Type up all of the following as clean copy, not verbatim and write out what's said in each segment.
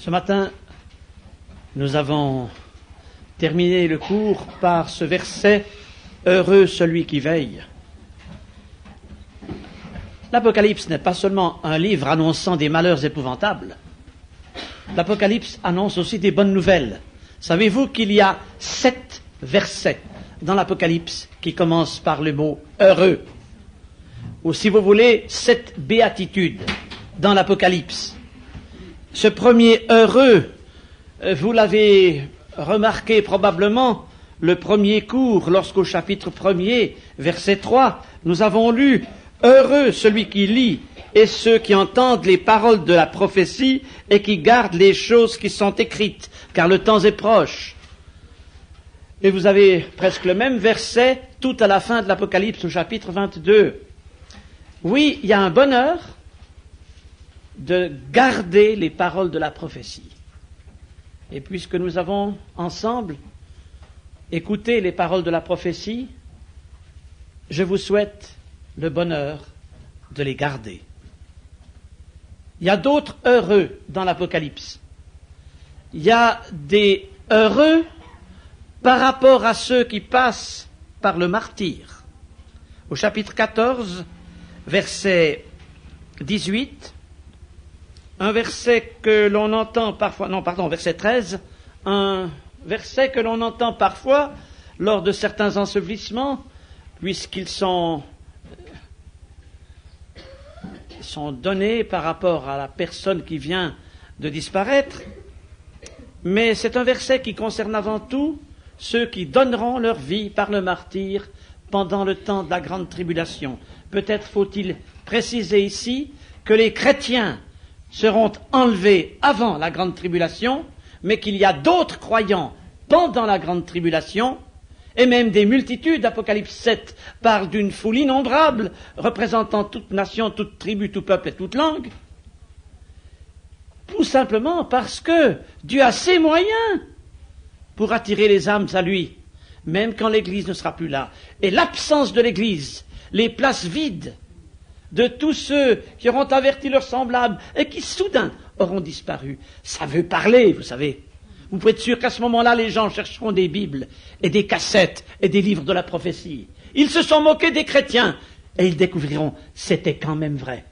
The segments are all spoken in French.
Ce matin, nous avons terminé le cours par ce verset « Heureux celui qui veille ». L'Apocalypse n'est pas seulement un livre annonçant des malheurs épouvantables. L'Apocalypse annonce aussi des bonnes nouvelles. Savez-vous qu'il y a 7 versets dans l'Apocalypse qui commencent par le mot « heureux » ou si vous voulez, 7 béatitudes dans l'Apocalypse. Ce premier « heureux », vous l'avez remarqué probablement, le premier cours, lorsqu'au chapitre 1er, verset 3, nous avons lu « Heureux celui qui lit et ceux qui entendent les paroles de la prophétie et qui gardent les choses qui sont écrites, car le temps est proche. » Et vous avez presque le même verset tout à la fin de l'Apocalypse, au chapitre 22. Oui, il y a un bonheur de garder les paroles de la prophétie. Et puisque nous avons ensemble écouté les paroles de la prophétie, je vous souhaite le bonheur de les garder. Il y a d'autres heureux dans l'Apocalypse. Il y a des heureux par rapport à ceux qui passent par le martyre. Au chapitre 14, verset 18, un verset que l'on entend parfois, verset 13, un verset que l'on entend parfois lors de certains ensevelissements, puisqu'ils sont donnés par rapport à la personne qui vient de disparaître, mais c'est un verset qui concerne avant tout ceux qui donneront leur vie par le martyre pendant le temps de la grande tribulation. Peut-être faut-il préciser ici que les chrétiens seront enlevés avant la grande tribulation, mais qu'il y a d'autres croyants pendant la grande tribulation, et même des multitudes. Apocalypse 7 parle d'une foule innombrable, représentant toute nation, toute tribu, tout peuple et toute langue, tout simplement parce que Dieu a ses moyens pour attirer les âmes à lui, même quand l'Église ne sera plus là. Et l'absence de l'Église, les places vides de tous ceux qui auront averti leurs semblables et qui soudain auront disparu, ça veut parler, vous savez. Vous pouvez être sûr qu'à ce moment-là, les gens chercheront des Bibles et des cassettes et des livres de la prophétie. Ils se sont moqués des chrétiens et ils découvriront c'était quand même vrai.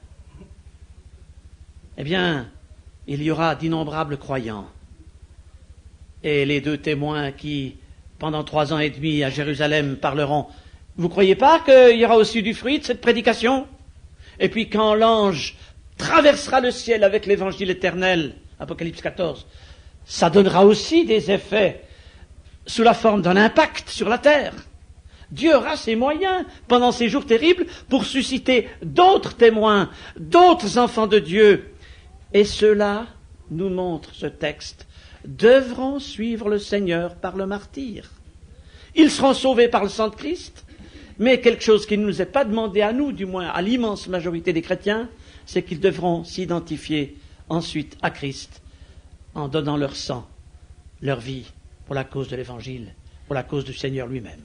Eh bien, il y aura d'innombrables croyants. Et les 2 témoins qui, pendant 3 ans et demi à Jérusalem, parleront. Vous ne croyez pas qu'il y aura aussi du fruit de cette prédication? Et puis quand l'ange traversera le ciel avec l'évangile éternel, Apocalypse 14, ça donnera aussi des effets sous la forme d'un impact sur la terre. Dieu aura ses moyens pendant ces jours terribles pour susciter d'autres témoins, d'autres enfants de Dieu. Et ceux-là, nous montre ce texte, devront suivre le Seigneur par le martyre. Ils seront sauvés par le sang de Christ, mais quelque chose qui ne nous est pas demandé à nous, du moins à l'immense majorité des chrétiens, c'est qu'ils devront s'identifier ensuite à Christ en donnant leur sang, leur vie pour la cause de l'Évangile, pour la cause du Seigneur lui-même.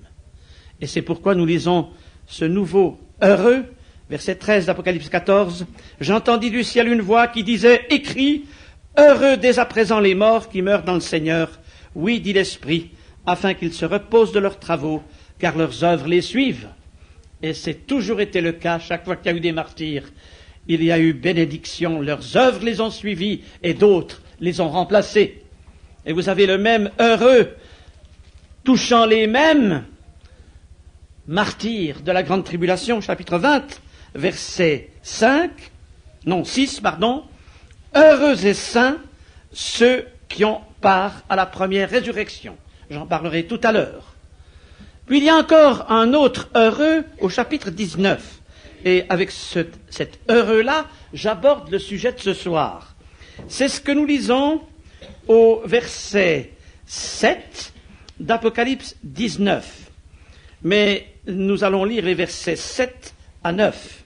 Et c'est pourquoi nous lisons ce nouveau heureux, verset 13 d'Apocalypse 14, « J'entendis du ciel une voix qui disait, écris, heureux dès à présent les morts qui meurent dans le Seigneur, oui, dit l'Esprit, afin qu'ils se reposent de leurs travaux, car leurs œuvres les suivent. » Et c'est toujours été le cas, chaque fois qu'il y a eu des martyrs, il y a eu bénédiction, leurs œuvres les ont suivis, et d'autres les ont remplacés. Et vous avez le même heureux, touchant les mêmes martyrs de la grande tribulation, chapitre 20, verset 6, heureux et saints ceux qui ont part à la première résurrection. J'en parlerai tout à l'heure. Puis il y a encore un autre heureux au chapitre 19. Et avec cet heureux-là, j'aborde le sujet de ce soir. C'est ce que nous lisons au verset 7 d'Apocalypse 19. Mais nous allons lire les versets 7 à 9.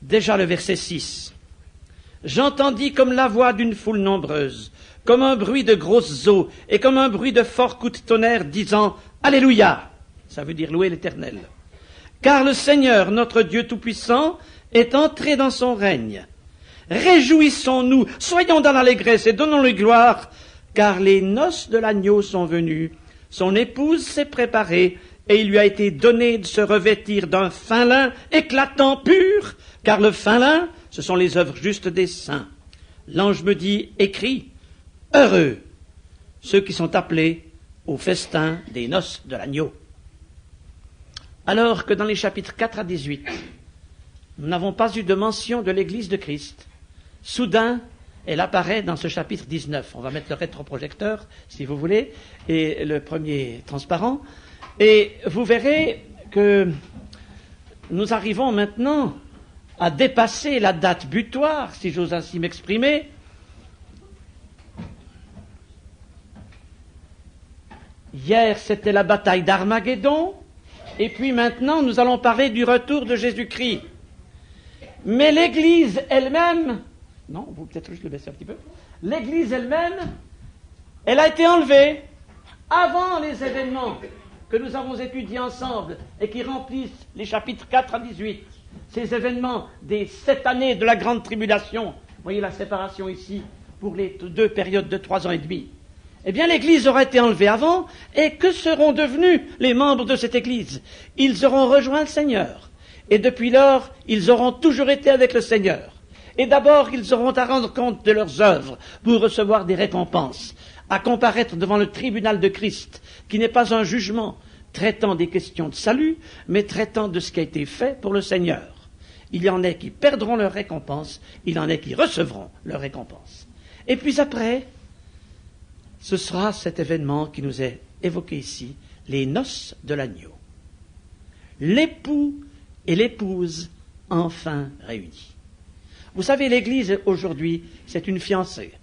Déjà le verset 6. « J'entendis comme la voix d'une foule nombreuse, comme un bruit de grosses eaux, et comme un bruit de forts coups de tonnerre, disant « Alléluia !» Ça veut dire louer l'Éternel. « Car le Seigneur, notre Dieu Tout-Puissant, est entré dans son règne. réjouissons-nous, soyons dans l'allégresse et donnons-lui gloire, car les noces de l'agneau sont venues, son épouse s'est préparée, et il lui a été donné de se revêtir d'un fin lin éclatant pur, car le fin lin, ce sont les œuvres justes des saints. L'ange me dit, écris, heureux ceux qui sont appelés au festin des noces de l'agneau. Alors que dans les chapitres 4 à 18, nous n'avons pas eu de mention de l'Église de Christ, soudain, elle apparaît dans ce chapitre 19. On va mettre le rétroprojecteur, si vous voulez, et le premier transparent. Et vous verrez que nous arrivons maintenant à dépasser la date butoir, si j'ose ainsi m'exprimer. Hier, c'était la bataille d'Armageddon, et puis maintenant, nous allons parler du retour de Jésus-Christ. Mais l'Église elle-même, non, vous peut-être juste le baisser un petit peu, l'Église elle-même, elle a été enlevée avant les événements que nous avons étudiés ensemble et qui remplissent les chapitres 4 à 18, ces événements des 7 années de la grande tribulation. Vous voyez la séparation ici pour les 2 périodes de 3 ans et demi. Eh bien, l'Église aura été enlevée avant, et que seront devenus les membres de cette Église? Ils auront rejoint le Seigneur, et depuis lors, ils auront toujours été avec le Seigneur. Et d'abord, ils auront à rendre compte de leurs œuvres pour recevoir des récompenses, à comparaître devant le tribunal de Christ, qui n'est pas un jugement traitant des questions de salut, mais traitant de ce qui a été fait pour le Seigneur. Il y en a qui perdront leur récompense, il y en a qui recevront leur récompense. Et puis après, ce sera cet événement qui nous est évoqué ici, les noces de l'agneau. L'époux et l'épouse enfin réunis. Vous savez, l'Église aujourd'hui, c'est une fiancée.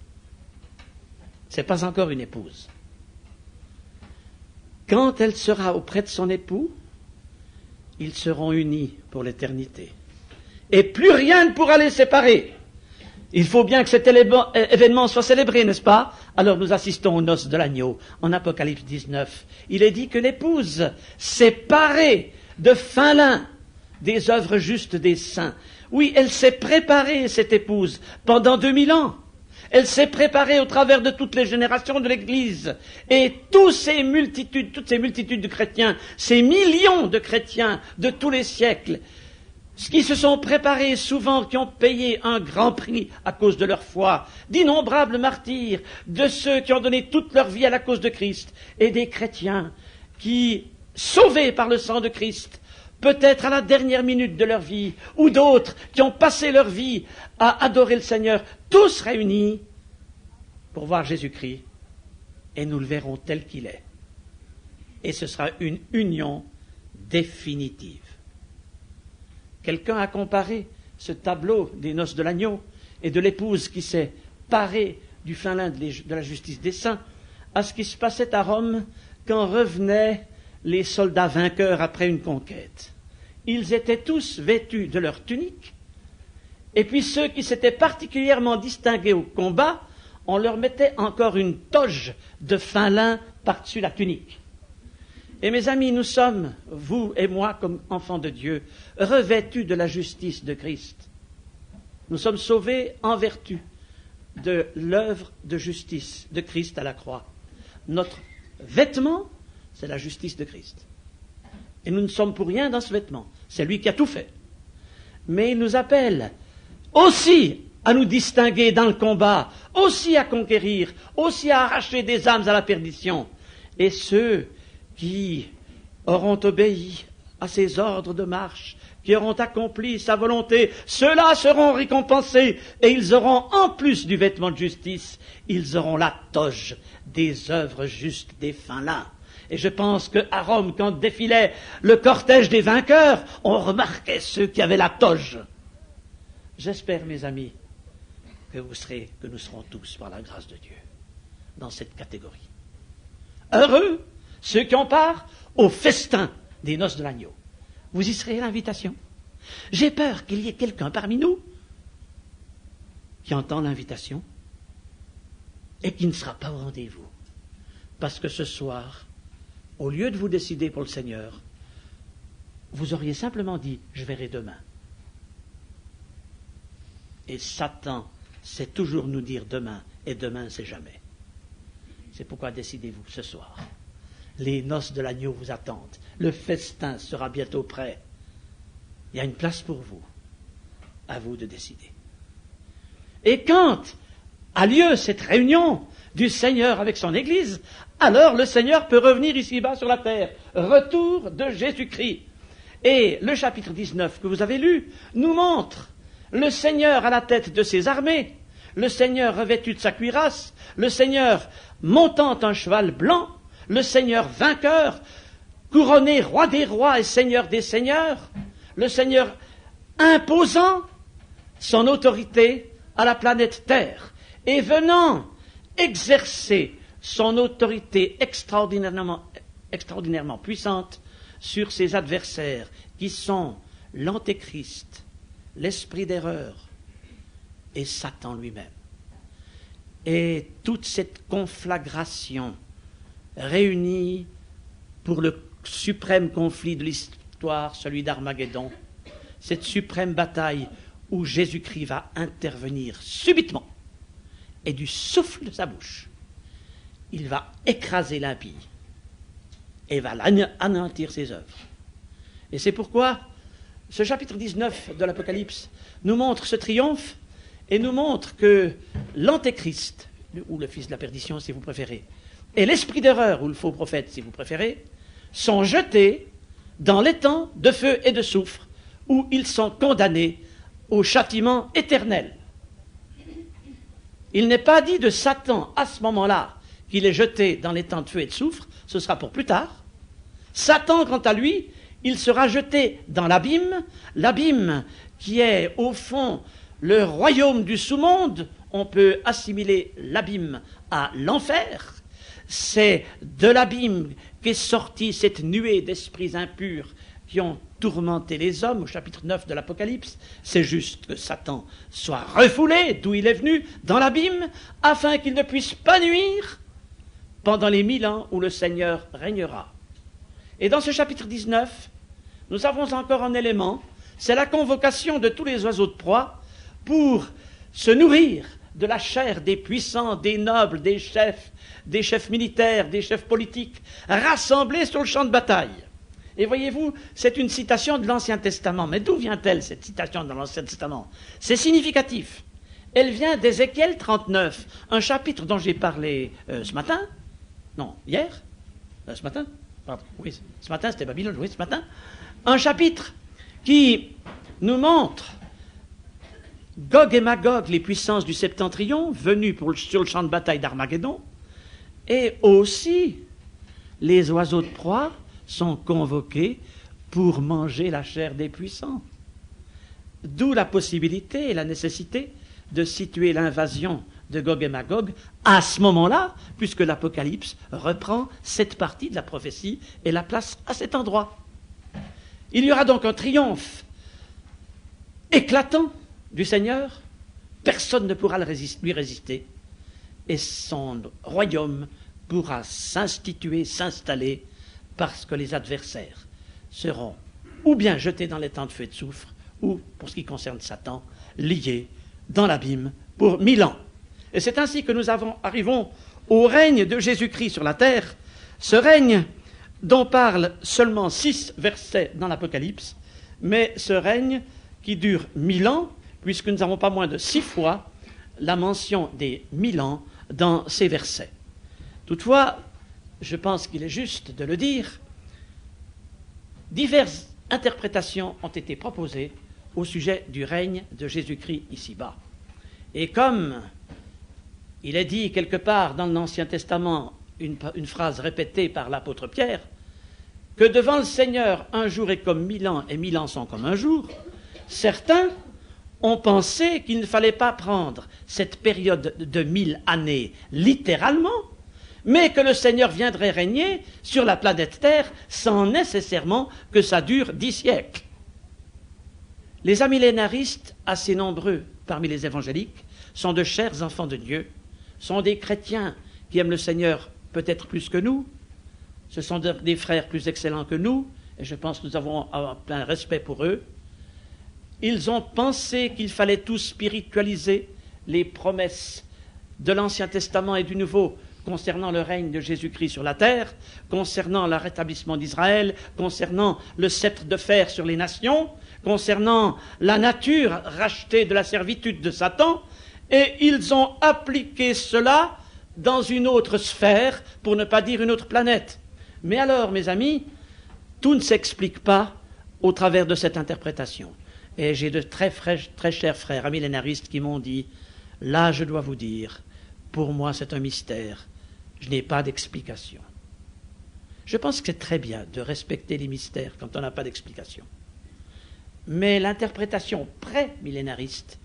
Ce n'est pas encore une épouse. Quand elle sera auprès de son époux, ils seront unis pour l'éternité. Et plus rien ne pourra les séparer. Il faut bien que cet événement soit célébré, n'est-ce pas? Alors nous assistons aux noces de l'agneau. En Apocalypse 19, il est dit que l'épouse s'est parée de fin lin des œuvres justes des saints. Oui, elle s'est préparée, cette épouse, pendant 2000 ans. Elle s'est préparée au travers de toutes les générations de l'Église. Et toutes ces multitudes de chrétiens, ces millions de chrétiens de tous les siècles, qui se sont préparés souvent, qui ont payé un grand prix à cause de leur foi, d'innombrables martyrs, de ceux qui ont donné toute leur vie à la cause de Christ, et des chrétiens qui, sauvés par le sang de Christ, peut-être à la dernière minute de leur vie, ou d'autres qui ont passé leur vie à adorer le Seigneur, tous réunis pour voir Jésus-Christ, et nous le verrons tel qu'il est. Et ce sera une union définitive. Quelqu'un a comparé ce tableau des noces de l'agneau et de l'épouse qui s'est parée du fin lin de la justice des saints à ce qui se passait à Rome quand revenaient les soldats vainqueurs après une conquête. Ils étaient tous vêtus de leur tunique, et puis ceux qui s'étaient particulièrement distingués au combat, on leur mettait encore une toge de fin lin par-dessus la tunique. Et mes amis, nous sommes, vous et moi, comme enfants de Dieu, revêtus de la justice de Christ. Nous sommes sauvés en vertu de l'œuvre de justice de Christ à la croix. Notre vêtement, c'est la justice de Christ. Et nous ne sommes pour rien dans ce vêtement. C'est lui qui a tout fait. Mais il nous appelle aussi à nous distinguer dans le combat, aussi à conquérir, aussi à arracher des âmes à la perdition. Et ceux qui auront obéi à ses ordres de marche, qui auront accompli sa volonté, ceux-là seront récompensés, et ils auront, en plus du vêtement de justice, ils auront la toge des œuvres justes des fins lins. Et je pense qu'à Rome, quand défilait le cortège des vainqueurs, on remarquait ceux qui avaient la toge. J'espère, mes amis, que nous serons tous, par la grâce de Dieu, dans cette catégorie. Heureux ceux qui ont part au festin des noces de l'agneau. Vous y serez à l'invitation? J'ai peur qu'il y ait quelqu'un parmi nous qui entend l'invitation et qui ne sera pas au rendez-vous. Parce que ce soir, au lieu de vous décider pour le Seigneur, vous auriez simplement dit « je verrai demain ». Et Satan sait toujours nous dire demain, et demain c'est jamais. C'est pourquoi décidez-vous ce soir. Les noces de l'agneau vous attendent. Le festin sera bientôt prêt. Il y a une place pour vous. À vous de décider. Et quand a lieu cette réunion du Seigneur avec son Église, alors le Seigneur peut revenir ici-bas sur la terre. Retour de Jésus-Christ. Et le chapitre 19 que vous avez lu nous montre le Seigneur à la tête de ses armées, le Seigneur revêtu de sa cuirasse, le Seigneur montant un cheval blanc, le Seigneur vainqueur, couronné roi des rois et seigneur des seigneurs, le Seigneur imposant son autorité à la planète Terre et venant exercer son autorité extraordinairement puissante sur ses adversaires qui sont l'Antéchrist, l'esprit d'erreur et Satan lui-même. Et toute cette conflagration réunie pour le suprême conflit de l'histoire, celui d'Armageddon, cette suprême bataille où Jésus-Christ va intervenir subitement et du souffle de sa bouche, il va écraser l'impie et va anéantir ses œuvres. Et c'est pourquoi ce chapitre 19 de l'Apocalypse nous montre ce triomphe et nous montre que l'Antéchrist, ou le fils de la perdition si vous préférez, et l'esprit d'erreur, ou le faux prophète si vous préférez, sont jetés dans l'étang de feu et de soufre, où ils sont condamnés au châtiment éternel. Il n'est pas dit de Satan à ce moment-là qu'il est jeté dans l'étang de feu et de soufre, ce sera pour plus tard. Satan, quant à lui, il sera jeté dans l'abîme qui est au fond le royaume du sous-monde. On peut assimiler l'abîme à l'enfer. C'est de l'abîme qu'est sortie cette nuée d'esprits impurs qui ont tourmenté les hommes au chapitre 9 de l'Apocalypse. C'est juste que Satan soit refoulé d'où il est venu, dans l'abîme, afin qu'il ne puisse pas nuire pendant les 1000 ans où le Seigneur régnera. Et dans ce chapitre 19, nous avons encore un élément, c'est la convocation de tous les oiseaux de proie pour se nourrir de la chair des puissants, des nobles, des chefs militaires, des chefs politiques, rassemblés sur le champ de bataille. Et voyez-vous, c'est une citation de l'Ancien Testament. Mais d'où vient-elle, cette citation de l'Ancien Testament? C'est significatif. Elle vient d'Ézéchiel 39, un chapitre dont j'ai parlé ce matin. Non, hier? Ce matin? Pardon, oui, ce matin, c'était Babylone, oui, ce matin. Un chapitre qui nous montre Gog et Magog, les puissances du Septentrion, venues sur le champ de bataille d'Armageddon, et aussi les oiseaux de proie sont convoqués pour manger la chair des puissants. D'où la possibilité et la nécessité de situer l'invasion de Gog et Magog à ce moment-là, puisque l'Apocalypse reprend cette partie de la prophétie et la place à cet endroit. Il y aura donc un triomphe éclatant du Seigneur, personne ne pourra lui résister, et son royaume pourra s'installer, parce que les adversaires seront ou bien jetés dans les temps de feu et de soufre, ou, pour ce qui concerne Satan, liés dans l'abîme pour 1000 ans. Et c'est ainsi que nous arrivons au règne de Jésus-Christ sur la terre, ce règne dont parlent seulement 6 versets dans l'Apocalypse, mais ce règne qui dure 1000 ans, puisque nous n'avons pas moins de 6 fois la mention des 1000 ans dans ces versets. Toutefois, je pense qu'il est juste de le dire, diverses interprétations ont été proposées au sujet du règne de Jésus-Christ ici-bas. Et comme il est dit quelque part dans l'Ancien Testament, une phrase répétée par l'apôtre Pierre, que devant le Seigneur, un jour est comme 1000 ans et 1000 ans sont comme un jour, certains ont pensé qu'il ne fallait pas prendre cette période de 1000 années littéralement, mais que le Seigneur viendrait régner sur la planète Terre sans nécessairement que ça dure 10 siècles. Les amillénaristes, assez nombreux parmi les évangéliques, sont de chers enfants de Dieu, sont des chrétiens qui aiment le Seigneur peut-être plus que nous, ce sont des frères plus excellents que nous, et je pense que nous avons un plein respect pour eux. ils ont pensé qu'il fallait tout spiritualiser, les promesses de l'Ancien Testament et du Nouveau concernant le règne de Jésus-Christ sur la terre, concernant le rétablissement d'Israël, concernant le sceptre de fer sur les nations, concernant la nature rachetée de la servitude de Satan, et ils ont appliqué cela dans une autre sphère, pour ne pas dire une autre planète. Mais alors, mes amis, tout ne s'explique pas au travers de cette interprétation. Et j'ai de très chers frères amillénaristes qui m'ont dit, là je dois vous dire, pour moi c'est un mystère, je n'ai pas d'explication. Je pense que c'est très bien de respecter les mystères quand on n'a pas d'explication. Mais l'interprétation pré-millénariste,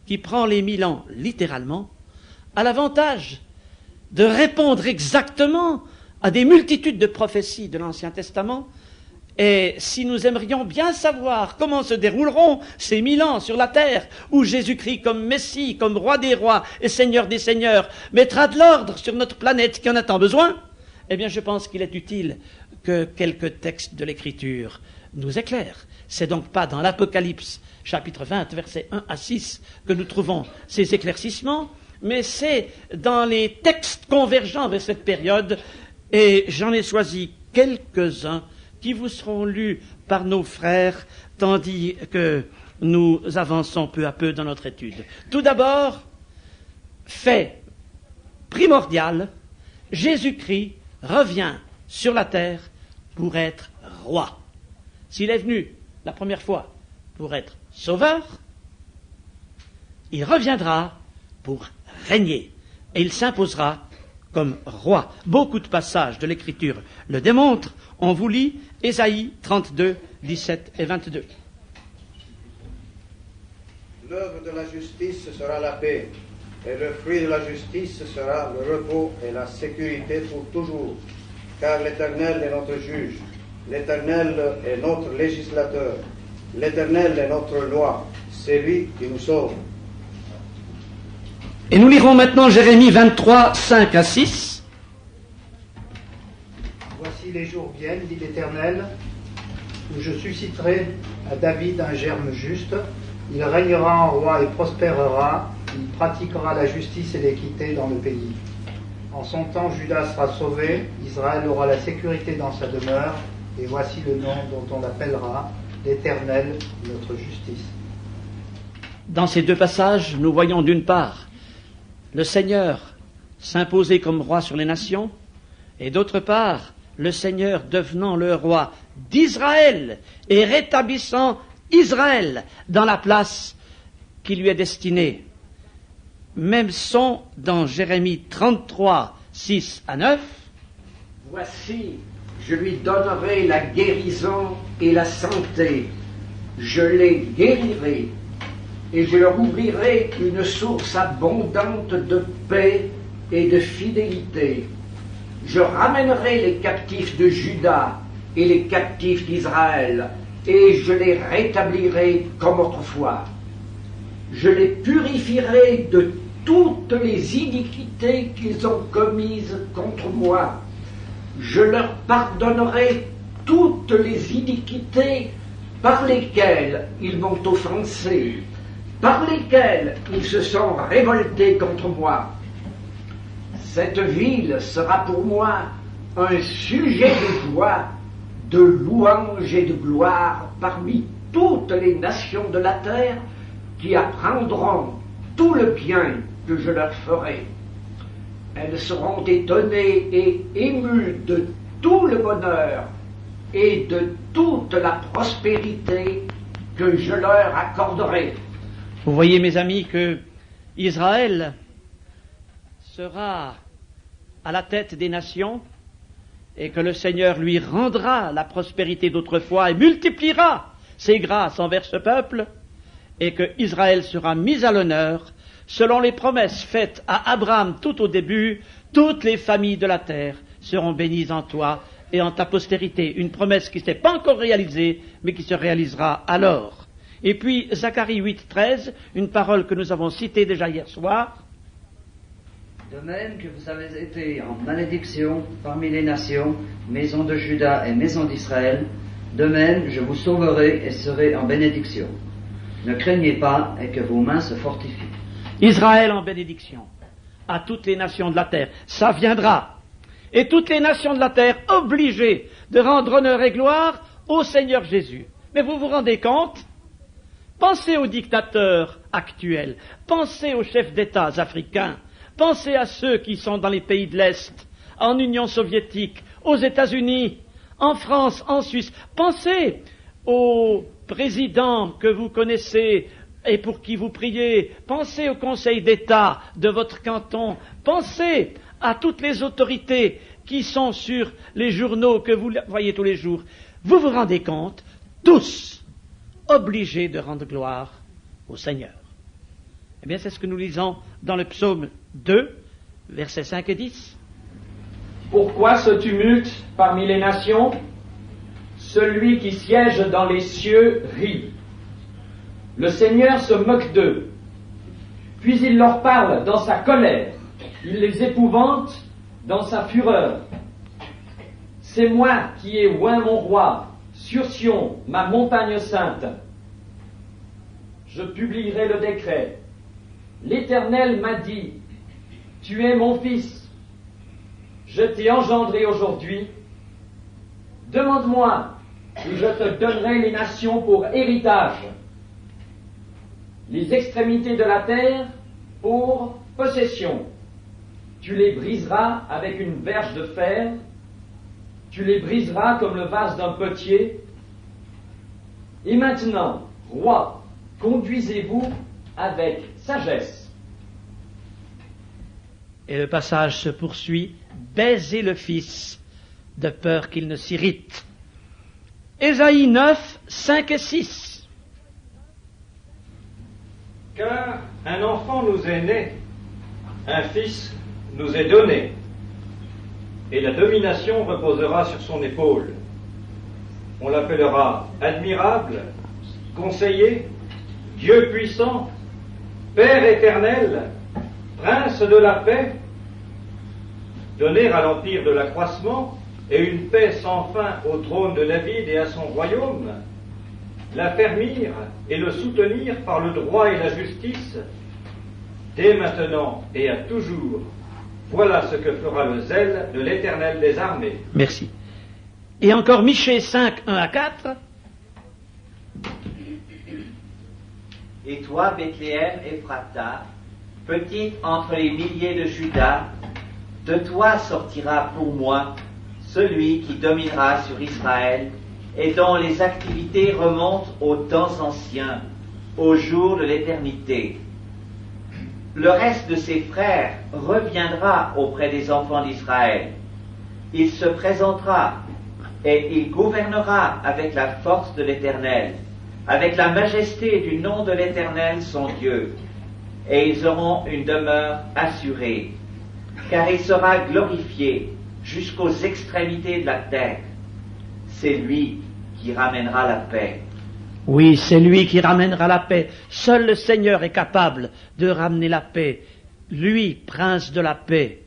qui prend les 1000 ans littéralement, a l'avantage de répondre exactement à des multitudes de prophéties de l'Ancien Testament. Et si nous aimerions bien savoir comment se dérouleront ces 1000 ans sur la terre, où Jésus-Christ comme Messie, comme Roi des rois et Seigneur des seigneurs, mettra de l'ordre sur notre planète qui en a tant besoin, eh bien je pense qu'il est utile que quelques textes de l'Écriture nous éclairent. C'est donc pas dans l'Apocalypse, chapitre 20, versets 1 à 6, que nous trouvons ces éclaircissements, mais c'est dans les textes convergents vers cette période, et j'en ai choisi quelques-uns qui vous seront lus par nos frères, tandis que nous avançons peu à peu dans notre étude. Tout d'abord, fait primordial, Jésus-Christ revient sur la terre pour être roi. S'il est venu la première fois pour être sauveur, il reviendra pour régner et il s'imposera comme roi. Beaucoup de passages de l'Écriture le démontrent. On vous lit Ésaïe 32, 17 et 22. L'œuvre de la justice sera la paix, et le fruit de la justice sera le repos et la sécurité pour toujours. Car l'Éternel est notre juge, l'Éternel est notre législateur, l'Éternel est notre loi, c'est lui qui nous sauve. Et nous lirons maintenant Jérémie 23, 5 à 6. Voici les jours viennent, dit l'Éternel, où je susciterai à David un germe juste. Il régnera en roi et prospérera. Il pratiquera la justice et l'équité dans le pays. En son temps, Juda sera sauvé. Israël aura la sécurité dans sa demeure. Et voici le nom dont on l'appellera l'Éternel, notre justice. Dans ces deux passages, nous voyons d'une part le Seigneur s'imposer comme roi sur les nations, et d'autre part, le Seigneur devenant le roi d'Israël et rétablissant Israël dans la place qui lui est destinée. Même son dans Jérémie 33, 6 à 9. Voici, je lui donnerai la guérison et la santé. Je les guérirai et je leur ouvrirai une source abondante de paix et de fidélité. Je ramènerai les captifs de Juda et les captifs d'Israël, et je les rétablirai comme autrefois. Je les purifierai de toutes les iniquités qu'ils ont commises contre moi. Je leur pardonnerai toutes les iniquités par lesquelles ils m'ont offensé, par lesquelles ils se sont révoltés contre moi. Cette ville sera pour moi un sujet de joie, de louange et de gloire parmi toutes les nations de la terre qui apprendront tout le bien que je leur ferai. Elles seront étonnées et émues de tout le bonheur et de toute la prospérité que je leur accorderai. Vous voyez, mes amis, que Israël sera à la tête des nations et que le Seigneur lui rendra la prospérité d'autrefois et multipliera ses grâces envers ce peuple, et que Israël sera mis à l'honneur selon les promesses faites à Abraham tout au début. Toutes les familles de la terre seront bénies en toi et en ta postérité. Une promesse qui ne s'est pas encore réalisée, mais qui se réalisera alors. Et puis Zacharie 8, 13, une parole que nous avons citée déjà hier soir. De même que vous avez été en malédiction parmi les nations, maison de Juda et maison d'Israël, de même je vous sauverai et serai en bénédiction. Ne craignez pas et que vos mains se fortifient. Israël en bénédiction à toutes les nations de la terre. Ça viendra. Et toutes les nations de la terre obligées de rendre honneur et gloire au Seigneur Jésus. Mais vous vous rendez compte? Pensez aux dictateurs actuels. Pensez aux chefs d'État africains. Pensez à ceux qui sont dans les pays de l'Est, en Union soviétique, aux États-Unis, en France, en Suisse. Pensez aux présidents que vous connaissez et pour qui vous priez. Pensez au Conseil d'État de votre canton. Pensez à toutes les autorités qui sont sur les journaux que vous voyez tous les jours. Vous vous rendez compte, tous obligés de rendre gloire au Seigneur. Eh bien, c'est ce que nous lisons dans le psaume 2, versets 5 et 10. Pourquoi ce tumulte parmi les nations? Celui qui siège dans les cieux rit. Le Seigneur se moque d'eux. Puis il leur parle dans sa colère. Il les épouvante dans sa fureur. C'est moi qui ai oint mon roi sur Sion, ma montagne sainte. Je publierai le décret. L'Éternel m'a dit, tu es mon fils. Je t'ai engendré aujourd'hui. Demande-moi, et je te donnerai les nations pour héritage, les extrémités de la terre pour possession. Tu les briseras avec une verge de fer, tu les briseras comme le vase d'un potier. Et maintenant, roi, conduisez-vous avec sagesse. Et le passage se poursuit, baisez le Fils, de peur qu'il ne s'irrite. Ésaïe 9, 5 et 6. Car un enfant nous est né, un fils nous est donné, et la domination reposera sur son épaule. On l'appellera admirable, conseiller, Dieu puissant, Père éternel, Prince de la paix. Donner à l'empire de l'accroissement et une paix sans fin au trône de David et à son royaume, l'affermir et le soutenir par le droit et la justice, dès maintenant et à toujours. Voilà ce que fera le zèle de l'Éternel des armées. Merci. Et encore Michée 5, 1 à 4. Et toi, Bethléem Ephrata, petite entre les milliers de Juda, de toi sortira pour moi celui qui dominera sur Israël et dont les activités remontent aux temps anciens, au jour de l'éternité. Le reste de ses frères reviendra auprès des enfants d'Israël. Il se présentera et il gouvernera avec la force de l'Éternel, avec la majesté du nom de l'Éternel son Dieu, et ils auront une demeure assurée, car il sera glorifié jusqu'aux extrémités de la terre. C'est lui qui ramènera la paix. Oui, c'est lui qui ramènera la paix. Seul le Seigneur est capable de ramener la paix. Lui, prince de la paix.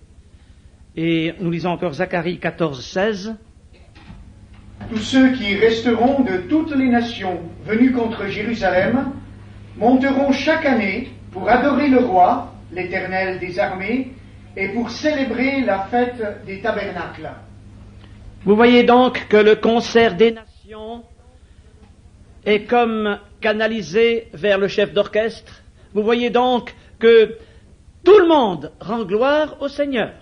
Et nous lisons encore Zacharie 14, 16. Tous ceux qui resteront de toutes les nations venues contre Jérusalem monteront chaque année pour adorer le roi, l'Éternel des armées, et pour célébrer la fête des tabernacles. Vous voyez donc que le concert des nations est comme canalisé vers le chef d'orchestre. Vous voyez donc que tout le monde rend gloire au Seigneur.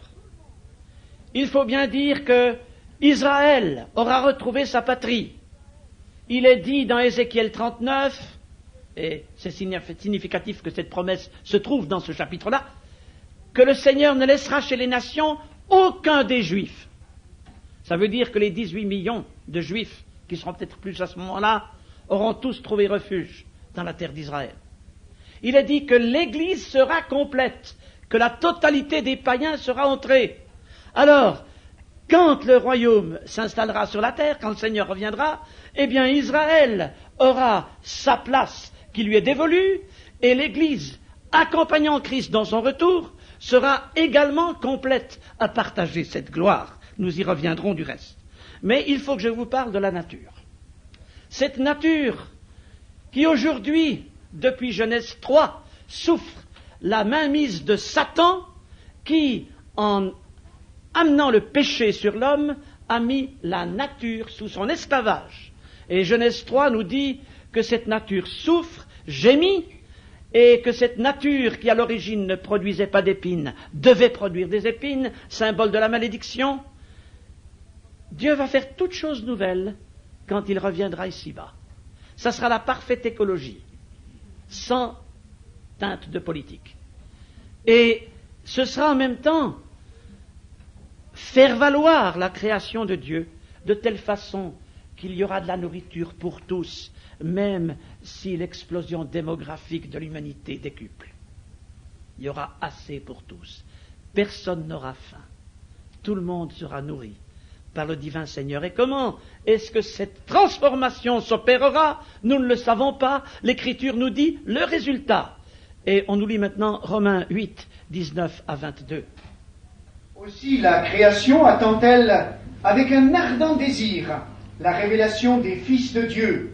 Il faut bien dire que Israël aura retrouvé sa patrie. Il est dit dans Ézéchiel 39, et c'est significatif que cette promesse se trouve dans ce chapitre-là, que le Seigneur ne laissera chez les nations aucun des Juifs. Ça veut dire que les 18 millions de Juifs, qui seront peut-être plus à ce moment-là, auront tous trouvé refuge dans la terre d'Israël. Il est dit que l'Église sera complète, que la totalité des païens sera entrée. Alors, quand le royaume s'installera sur la terre, quand le Seigneur reviendra, eh bien Israël aura sa place qui lui est dévolue, et l'Église, accompagnant Christ dans son retour, sera également complète à partager cette gloire. Nous y reviendrons du reste. Mais il faut que je vous parle de la nature. Cette nature qui aujourd'hui depuis Genèse 3, souffre la mainmise de Satan qui, en amenant le péché sur l'homme, a mis la nature sous son esclavage. Et Genèse 3 nous dit que cette nature souffre, gémit, et que cette nature qui à l'origine ne produisait pas d'épines devait produire des épines, symbole de la malédiction. Dieu va faire toute chose nouvelle quand il reviendra ici-bas. Ça sera la parfaite écologie, sans teinte de politique. Et ce sera en même temps faire valoir la création de Dieu de telle façon qu'il y aura de la nourriture pour tous, même si l'explosion démographique de l'humanité décuple. Il y aura assez pour tous. Personne n'aura faim. Tout le monde sera nourri par le divin Seigneur. Et comment est-ce que cette transformation s'opérera? Nous ne le savons pas. L'Écriture nous dit le résultat. Et on nous lit maintenant Romains 8, 19 à 22. Aussi la création attend-elle avec un ardent désir la révélation des fils de Dieu,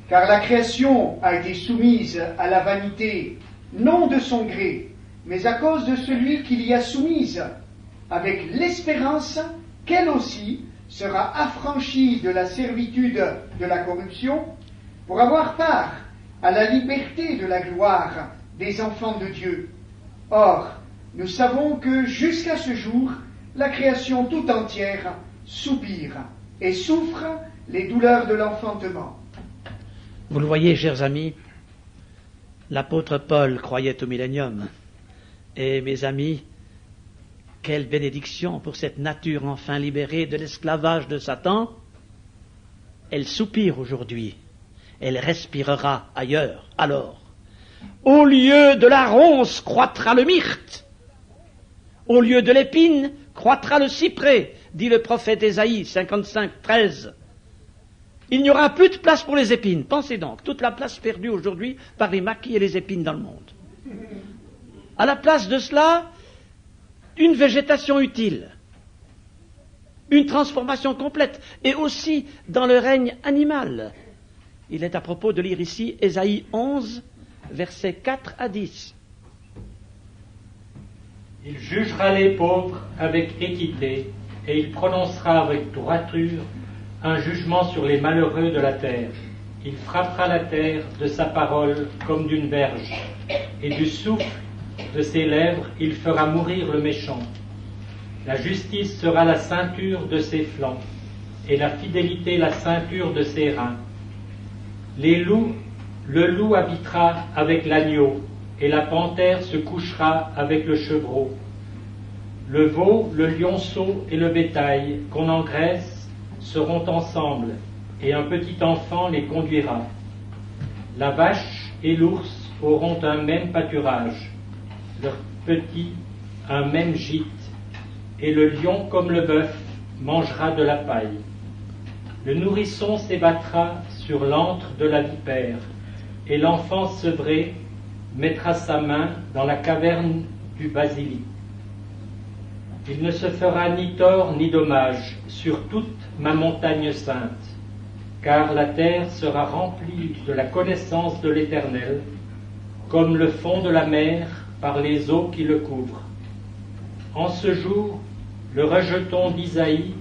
car la création a été soumise à la vanité, non de son gré, mais à cause de celui qui l'y a soumise, avec l'espérance qu'elle aussi sera affranchie de la servitude de la corruption, pour avoir part à la liberté de la gloire des enfants de Dieu. Or, nous savons que jusqu'à ce jour, la création tout entière soupire et souffre les douleurs de l'enfantement. Vous le voyez, chers amis, l'apôtre Paul croyait au millénium. Et mes amis, quelle bénédiction pour cette nature enfin libérée de l'esclavage de Satan. Elle soupire aujourd'hui. Elle respirera ailleurs. Alors, au lieu de la ronce croîtra le myrte. Au lieu de l'épine croîtra le cyprès, dit le prophète Ésaïe 55, 13. Il n'y aura plus de place pour les épines. Pensez donc, toute la place perdue aujourd'hui par les maquis et les épines dans le monde. À la place de cela, une végétation utile, une transformation complète, et aussi dans le règne animal. Il est à propos de lire ici Ésaïe 11, versets 4 à 10. Il jugera les pauvres avec équité, et il prononcera avec droiture un jugement sur les malheureux de la terre. Il frappera la terre de sa parole comme d'une verge, et du souffle de ses lèvres il fera mourir le méchant. La justice sera la ceinture de ses flancs, et la fidélité la ceinture de ses reins. Le loup habitera avec l'agneau, et la panthère se couchera avec le chevreau. Le veau, le lionceau et le bétail qu'on engraisse seront ensemble, et un petit enfant les conduira. La vache et l'ours auront un même pâturage, leurs petits un même gîte, et le lion comme le bœuf mangera de la paille. Le nourrisson s'ébattra sur l'antre de la vipère, et l'enfant sevré mettra sa main dans la caverne du basilic. Il ne se fera ni tort ni dommage sur toute ma montagne sainte, car la terre sera remplie de la connaissance de l'Éternel, comme le fond de la mer par les eaux qui le couvrent. En ce jour, le rejeton d'Isaïe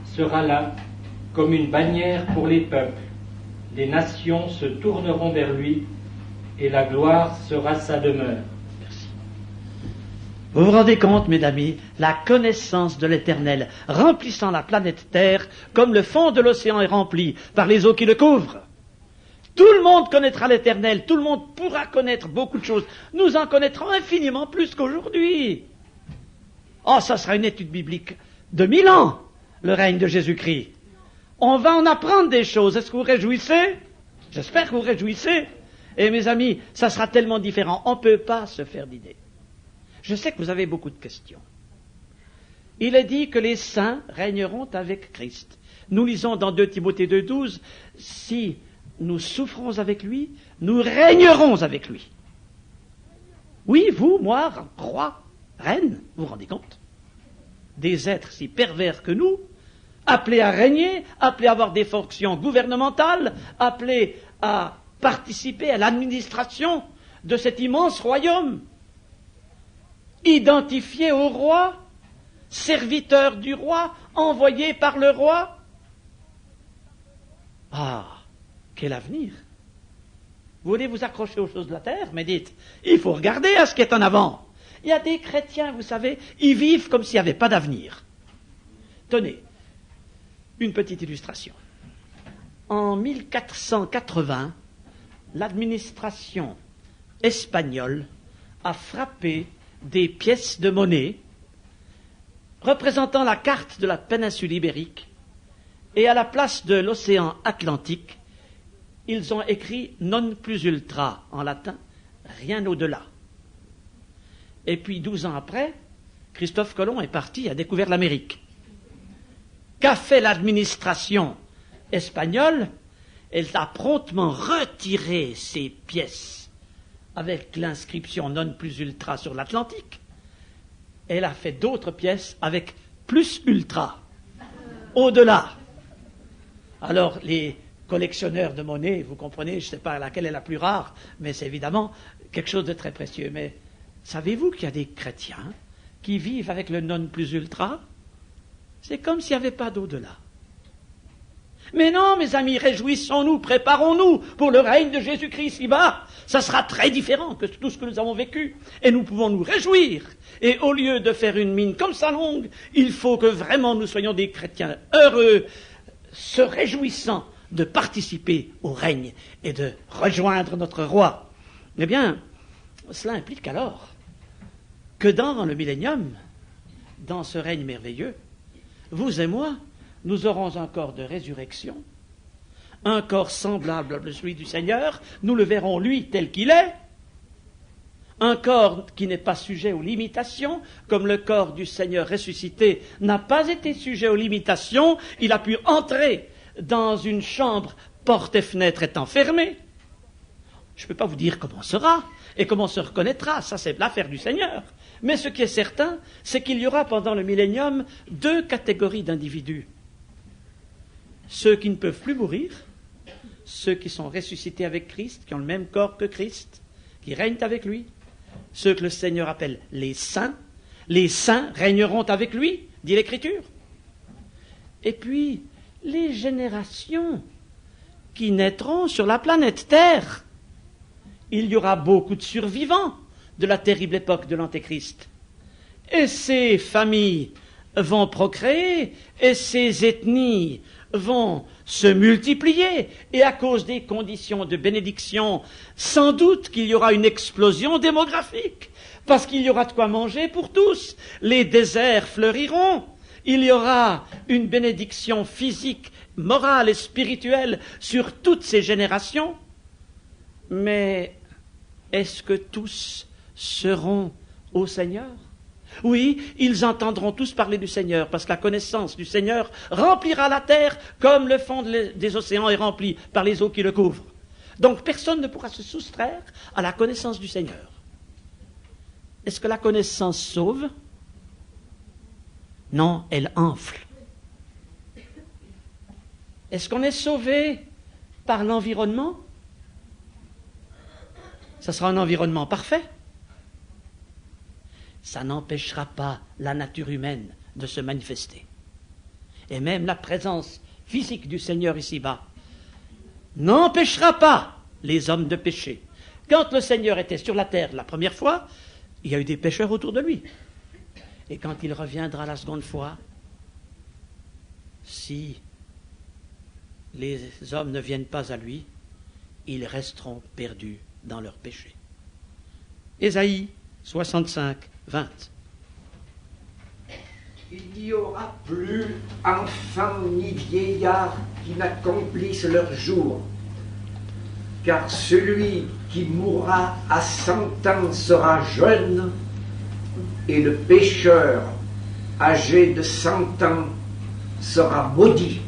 sera là, comme une bannière pour les peuples. Les nations se tourneront vers lui, et la gloire sera sa demeure. Merci. Vous vous rendez compte, mes amis, la connaissance de l'Éternel remplissant la planète Terre comme le fond de l'océan est rempli par les eaux qui le couvrent. Tout le monde connaîtra l'Éternel, tout le monde pourra connaître beaucoup de choses. Nous en connaîtrons infiniment plus qu'aujourd'hui. Oh, ça sera une étude biblique de 1000 ans, le règne de Jésus-Christ. On va en apprendre des choses. Est-ce que vous réjouissez? J'espère que vous réjouissez. Et mes amis, ça sera tellement différent. On ne peut pas se faire d'idée. Je sais que vous avez beaucoup de questions. Il est dit que les saints régneront avec Christ. Nous lisons dans 2 Timothée 2,12, si nous souffrons avec lui, nous régnerons avec lui. Oui, vous, moi, roi, reine, vous vous rendez compte? Des êtres si pervers que nous, appelés à régner, appelés à avoir des fonctions gouvernementales, appelés à participer à l'administration de cet immense royaume, identifié au roi, serviteur du roi, envoyé par le roi. Ah, quel avenir! Vous voulez vous accrocher aux choses de la terre, mais dites, il faut regarder à ce qui est en avant. Il y a des chrétiens, vous savez, ils vivent comme s'il n'y avait pas d'avenir. Tenez, une petite illustration. En 1480, l'administration espagnole a frappé des pièces de monnaie représentant la carte de la péninsule ibérique, et à la place de l'océan Atlantique, ils ont écrit non plus ultra en latin, rien au-delà. Et puis 12 ans après, Christophe Colomb est parti et a découvert l'Amérique. Qu'a fait l'administration espagnole? Elle a promptement retiré ces pièces avec l'inscription non plus ultra sur l'Atlantique. Elle a fait d'autres pièces avec plus ultra, au-delà. Alors les collectionneurs de monnaie, vous comprenez, je ne sais pas laquelle est la plus rare, mais c'est évidemment quelque chose de très précieux. Mais savez-vous qu'il y a des chrétiens qui vivent avec le non plus ultra? C'est comme s'il n'y avait pas d'au-delà. Mais non, mes amis, réjouissons-nous, préparons-nous pour le règne de Jésus-Christ ici-bas. Ça sera très différent que tout ce que nous avons vécu. Et nous pouvons nous réjouir. Et au lieu de faire une mine comme ça longue, il faut que vraiment nous soyons des chrétiens heureux, se réjouissant de participer au règne et de rejoindre notre roi. Eh bien, cela implique alors que dans le millénium, dans ce règne merveilleux, vous et moi, nous aurons un corps de résurrection, un corps semblable à celui du Seigneur, nous le verrons lui tel qu'il est, un corps qui n'est pas sujet aux limitations, comme le corps du Seigneur ressuscité n'a pas été sujet aux limitations, il a pu entrer dans une chambre, portes et fenêtres étant fermées. Je ne peux pas vous dire comment sera et comment se reconnaîtra, ça c'est l'affaire du Seigneur. Mais ce qui est certain, c'est qu'il y aura pendant le millénium 2 catégories d'individus. Ceux qui ne peuvent plus mourir, ceux qui sont ressuscités avec Christ, qui ont le même corps que Christ, qui règnent avec lui, ceux que le Seigneur appelle les saints régneront avec lui, dit l'Écriture. Et puis, les générations qui naîtront sur la planète Terre. Il y aura beaucoup de survivants de la terrible époque de l'Antéchrist. Et ces familles vont procréer, et ces ethnies vont se multiplier, et à cause des conditions de bénédiction, sans doute qu'il y aura une explosion démographique, parce qu'il y aura de quoi manger pour tous. Les déserts fleuriront, il y aura une bénédiction physique, morale et spirituelle sur toutes ces générations. Mais est-ce que tous seront au Seigneur? Oui, ils entendront tous parler du Seigneur, parce que la connaissance du Seigneur remplira la terre comme le fond des océans est rempli par les eaux qui le couvrent. Donc personne ne pourra se soustraire à la connaissance du Seigneur. Est-ce que la connaissance sauve? Non, elle enfle. Est-ce qu'on est sauvé par l'environnement? Ça sera un environnement parfait. Ça n'empêchera pas la nature humaine de se manifester. Et même la présence physique du Seigneur ici-bas n'empêchera pas les hommes de pécher. Quand le Seigneur était sur la terre la première fois, il y a eu des pécheurs autour de lui. Et quand il reviendra la seconde fois, si les hommes ne viennent pas à lui, ils resteront perdus dans leurs péchés. Ésaïe 65, 20. Il n'y aura plus enfants ni vieillards qui n'accomplissent leur jour, car celui qui mourra à 100 ans sera jeune, et le pécheur âgé de 100 ans sera maudit.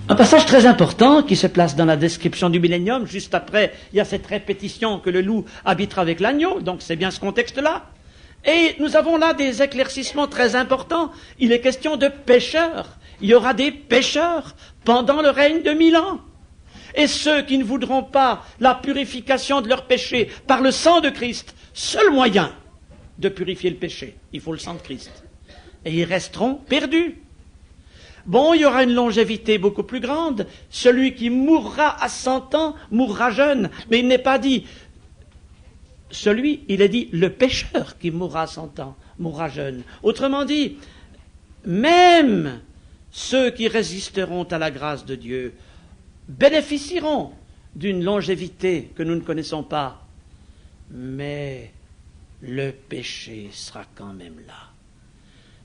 Un passage très important qui se place dans la description du millénium. Juste après, il y a cette répétition que le loup habitera avec l'agneau, donc c'est bien ce contexte-là. Et nous avons là des éclaircissements très importants. Il est question de pécheurs. Il y aura des pécheurs pendant le règne de 1000 ans. Et ceux qui ne voudront pas la purification de leurs péchés par le sang de Christ, seul moyen de purifier le péché, il faut le sang de Christ. Et ils resteront perdus. Bon, il y aura une longévité beaucoup plus grande. Celui qui mourra à 100 ans mourra jeune. Mais il n'est pas dit il est dit le pécheur qui mourra à 100 ans mourra jeune. Autrement dit, même ceux qui résisteront à la grâce de Dieu bénéficieront d'une longévité que nous ne connaissons pas. Mais le péché sera quand même là.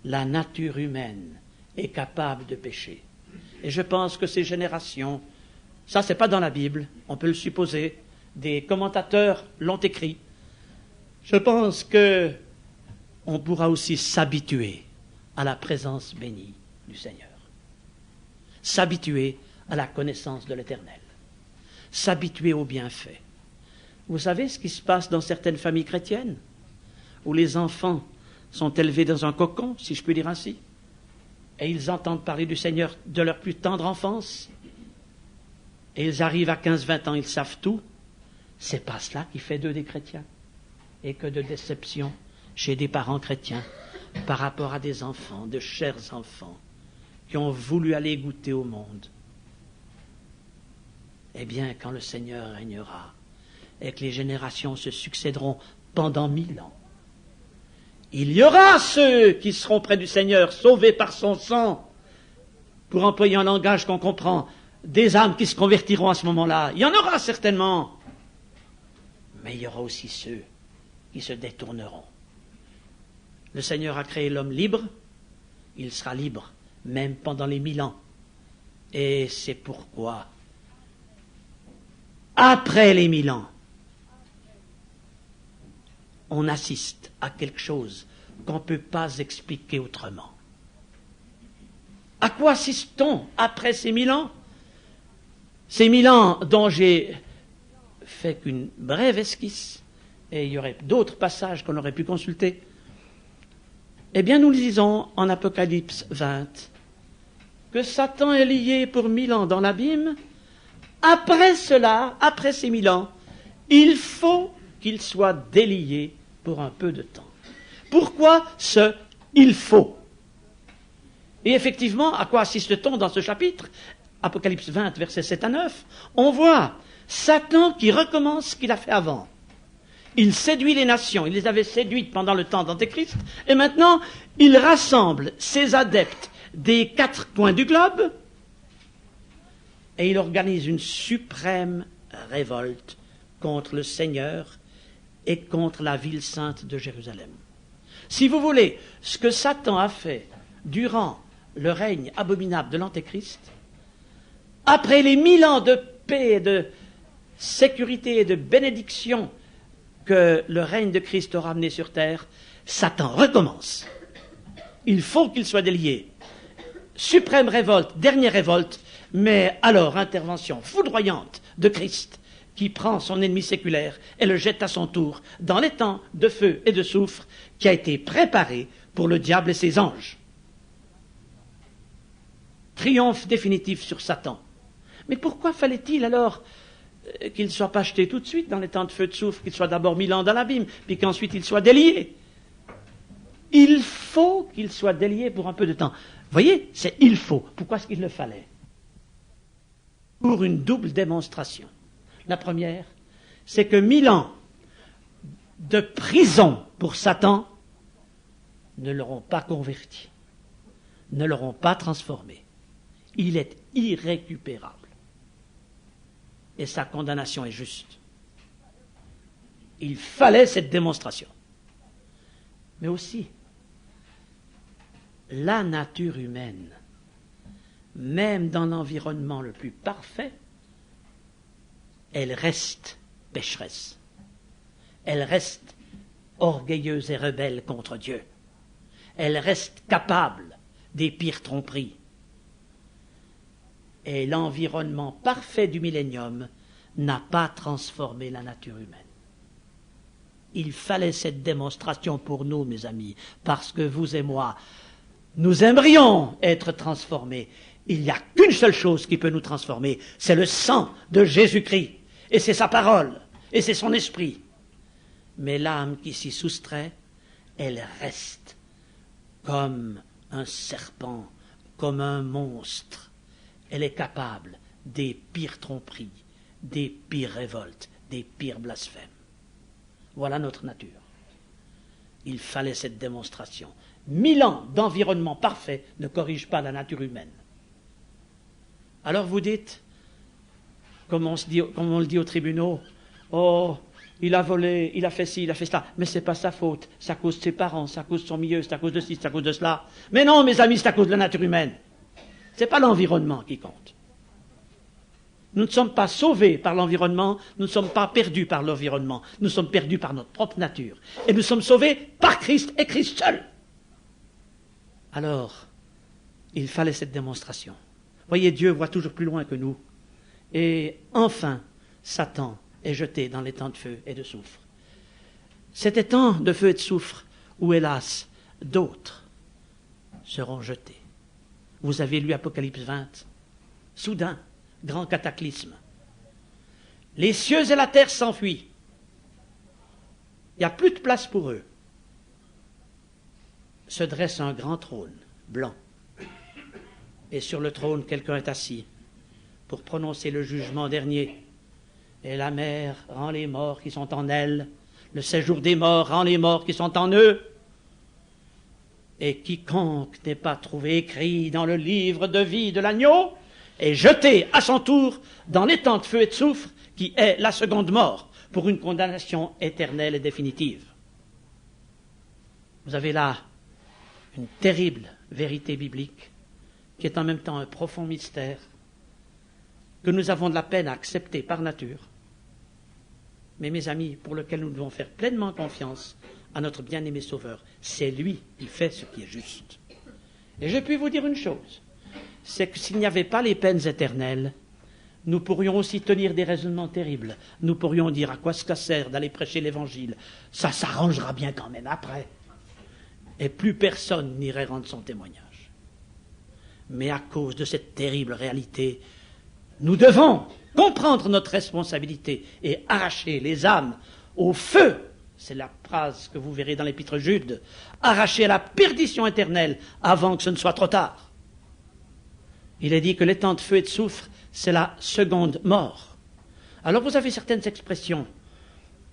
La nature humaine est capable de pécher. Et je pense que ces générations, ça c'est pas dans la Bible, on peut le supposer, des commentateurs l'ont écrit. Je pense que on pourra aussi s'habituer à la présence bénie du Seigneur. S'habituer à la connaissance de l'Éternel. S'habituer aux bienfaits. Vous savez ce qui se passe dans certaines familles chrétiennes, où les enfants sont élevés dans un cocon, si je puis dire ainsi, et ils entendent parler du Seigneur de leur plus tendre enfance, et ils arrivent à 15-20 ans, ils savent tout. C'est pas cela qui fait d'eux des chrétiens. Et que de déception chez des parents chrétiens par rapport à des enfants, de chers enfants, qui ont voulu aller goûter au monde. Eh bien, quand le Seigneur régnera, et que les générations se succéderont pendant 1000 ans, il y aura ceux qui seront près du Seigneur, sauvés par son sang, pour employer un langage qu'on comprend, des âmes qui se convertiront à ce moment-là. Il y en aura certainement. Mais il y aura aussi ceux qui se détourneront. Le Seigneur a créé l'homme libre, il sera libre, même pendant les 1000 ans. Et c'est pourquoi, après les 1000 ans, on assiste à quelque chose qu'on ne peut pas expliquer autrement. À quoi assiste-t-on après ces 1000 ans? Ces 1000 ans dont j'ai fait qu'une brève esquisse, et il y aurait d'autres passages qu'on aurait pu consulter. Eh bien, nous lisons en Apocalypse 20 que Satan est lié pour 1000 ans dans l'abîme. Après cela, après ces 1000 ans, il faut qu'il soit délié pour un peu de temps. Pourquoi ce « il faut » ? Et effectivement, à quoi assiste-t-on dans ce chapitre ? Apocalypse 20, versets 7 à 9, on voit Satan qui recommence ce qu'il a fait avant. Il séduit les nations, il les avait séduites pendant le temps d'Antéchrist, et maintenant il rassemble ses adeptes des 4 coins du globe, et il organise une suprême révolte contre le Seigneur et contre la ville sainte de Jérusalem. Si vous voulez, ce que Satan a fait durant le règne abominable de l'Antéchrist, après les 1000 ans de paix, de sécurité et de bénédiction que le règne de Christ aura amené sur terre, Satan recommence. Il faut qu'il soit délié. Suprême révolte, dernière révolte, mais alors intervention foudroyante de Christ qui prend son ennemi séculaire et le jette à son tour dans les temps de feu et de soufre qui a été préparé pour le diable et ses anges. Triomphe définitif sur Satan. Mais pourquoi fallait-il alors qu'il ne soit pas jeté tout de suite dans les temps de feu de soufre, qu'il soit d'abord 1000 ans dans l'abîme, puis qu'ensuite il soit délié? Il faut qu'il soit délié pour un peu de temps. Vous voyez, c'est il faut. Pourquoi est-ce qu'il le fallait? Pour une double démonstration. La première, c'est que 1000 ans de prison pour Satan ne l'auront pas converti, ne l'auront pas transformé. Il est irrécupérable. Et sa condamnation est juste. Il fallait cette démonstration. Mais aussi, la nature humaine, même dans l'environnement le plus parfait, elle reste pécheresse. Elle reste orgueilleuse et rebelle contre Dieu. Elle reste capable des pires tromperies. Et l'environnement parfait du millénium n'a pas transformé la nature humaine. Il fallait cette démonstration pour nous, mes amis, parce que vous et moi, nous aimerions être transformés. Il n'y a qu'une seule chose qui peut nous transformer, c'est le sang de Jésus-Christ, et c'est sa parole, et c'est son esprit. Mais l'âme qui s'y soustrait, elle reste comme un serpent, comme un monstre. Elle est capable des pires tromperies, des pires révoltes, des pires blasphèmes. Voilà notre nature. Il fallait cette démonstration. 1000 ans d'environnement parfait ne corrigent pas la nature humaine. Alors vous dites, comme on le dit aux tribunaux, oh, il a volé, il a fait ci, il a fait cela, mais c'est pas sa faute, c'est à cause de ses parents, c'est à cause de son milieu, c'est à cause de ci, c'est à cause de cela. Mais non, mes amis, c'est à cause de la nature humaine. C'est pas l'environnement qui compte. Nous ne sommes pas sauvés par l'environnement, nous ne sommes pas perdus par l'environnement, nous sommes perdus par notre propre nature. Et nous sommes sauvés par Christ et Christ seul. Alors, il fallait cette démonstration. Voyez, Dieu voit toujours plus loin que nous. Et enfin, Satan est jeté dans l'étang de feu et de soufre. Cet étang de feu et de soufre, où hélas, d'autres seront jetés. Vous avez lu Apocalypse 20. Soudain, grand cataclysme. Les cieux et la terre s'enfuient. Il n'y a plus de place pour eux. Se dresse un grand trône, blanc. Et sur le trône, quelqu'un est assis pour prononcer le jugement dernier. Et la mer rend les morts qui sont en elle. Le séjour des morts rend les morts qui sont en eux. Et quiconque n'est pas trouvé écrit dans le livre de vie de l'agneau est jeté à son tour dans l'étang de feu et de soufre qui est la seconde mort pour une condamnation éternelle et définitive. Vous avez là une terrible vérité biblique qui est en même temps un profond mystère que nous avons de la peine à accepter par nature, mais mes amis, pour lequel nous devons faire pleinement confiance à notre bien-aimé Sauveur. C'est lui qui fait ce qui est juste. Et je puis vous dire une chose, c'est que s'il n'y avait pas les peines éternelles, nous pourrions aussi tenir des raisonnements terribles. Nous pourrions dire à quoi ça sert d'aller prêcher l'Évangile. Ça s'arrangera bien quand même après. Et plus personne n'irait rendre son témoignage. Mais à cause de cette terrible réalité, nous devons comprendre notre responsabilité et arracher les âmes au feu. C'est la phrase que vous verrez dans l'épître Jude. Arracher à la perdition éternelle avant que ce ne soit trop tard. Il est dit que l'étang de feu et de soufre, c'est la seconde mort. Alors vous avez certaines expressions.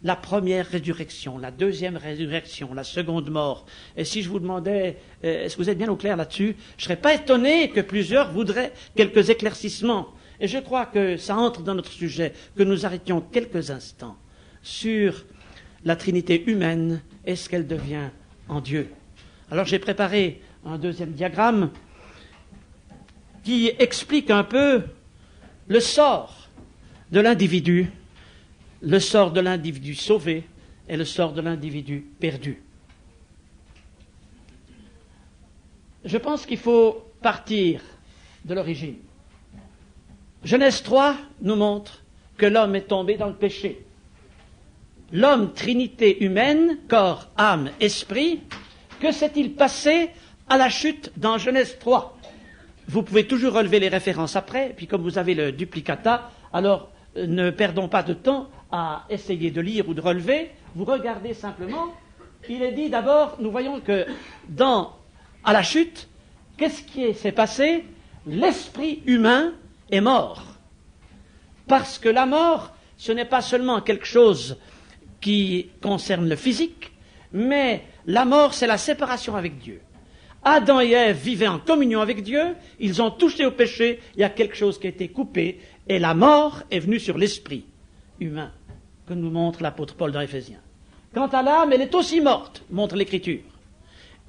La première résurrection, la deuxième résurrection, la seconde mort. Et si je vous demandais, est-ce que vous êtes bien au clair là-dessus, je ne serais pas étonné que plusieurs voudraient quelques éclaircissements. Et je crois que ça entre dans notre sujet, que nous arrêtions quelques instants sur la Trinité humaine et ce qu'elle devient en Dieu. Alors j'ai préparé un deuxième diagramme qui explique un peu le sort de l'individu, le sort de l'individu sauvé et le sort de l'individu perdu. Je pense qu'il faut partir de l'origine. Genèse 3 nous montre que l'homme est tombé dans le péché. L'homme, trinité humaine, corps, âme, esprit, que s'est-il passé à la chute dans Genèse 3 ? Vous pouvez toujours relever les références après, puis comme vous avez le duplicata, alors ne perdons pas de temps à essayer de lire ou de relever, vous regardez simplement. Il est dit d'abord, nous voyons que à la chute, qu'est-ce qui s'est passé ? L'esprit humain est mort. Parce que la mort, ce n'est pas seulement quelque chose qui concerne le physique, mais la mort, c'est la séparation avec Dieu. Adam et Ève vivaient en communion avec Dieu, ils ont touché au péché, il y a quelque chose qui a été coupé, et la mort est venue sur l'esprit humain, que nous montre l'apôtre Paul dans Éphésiens. Quant à l'âme, elle est aussi morte, montre l'Écriture.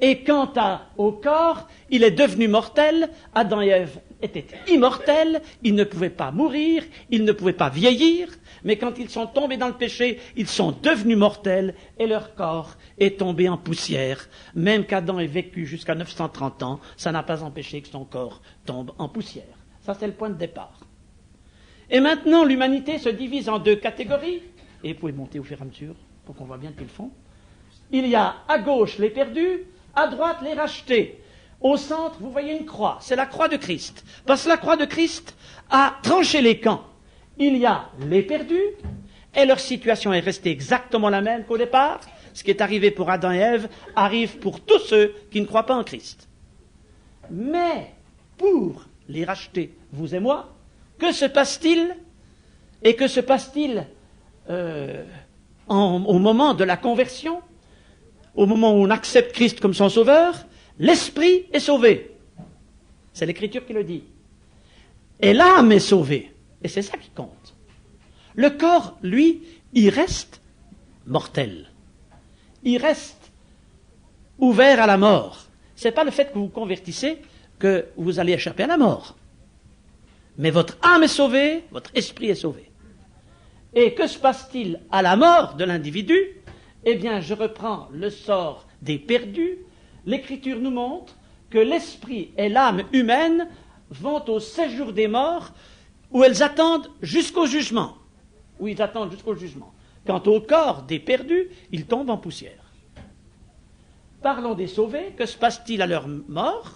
Et quant au corps, il est devenu mortel. Adam et Ève étaient immortels, ils ne pouvaient pas mourir, ils ne pouvaient pas vieillir, mais quand ils sont tombés dans le péché, ils sont devenus mortels et leur corps est tombé en poussière. Même qu'Adam ait vécu jusqu'à 930 ans, ça n'a pas empêché que son corps tombe en poussière. Ça, c'est le point de départ. Et maintenant, l'humanité se divise en deux catégories, et vous pouvez monter au fur et à mesure pour qu'on voit bien depuis le fond. Il y a à gauche les perdus, à droite les rachetés. Au centre, vous voyez une croix, c'est la croix de Christ. Parce que la croix de Christ a tranché les camps. Il y a les perdus, et leur situation est restée exactement la même qu'au départ. Ce qui est arrivé pour Adam et Ève arrive pour tous ceux qui ne croient pas en Christ. Mais pour les racheter, vous et moi, que se passe-t-il? Et que se passe-t-il au moment de la conversion, au moment où on accepte Christ comme son sauveur? L'esprit est sauvé. C'est l'Écriture qui le dit. Et l'âme est sauvée. Et c'est ça qui compte. Le corps, lui, il reste mortel. Il reste ouvert à la mort. Ce n'est pas le fait que vous vous convertissez que vous allez échapper à la mort. Mais votre âme est sauvée, votre esprit est sauvé. Et que se passe-t-il à la mort de l'individu? Eh bien, je reprends le sort des perdus. L'Écriture nous montre que l'esprit et l'âme humaine vont au séjour des morts où elles attendent jusqu'au jugement. Où ils attendent jusqu'au jugement. Quant au corps des perdus, il tombe en poussière. Parlons des sauvés. Que se passe-t-il à leur mort?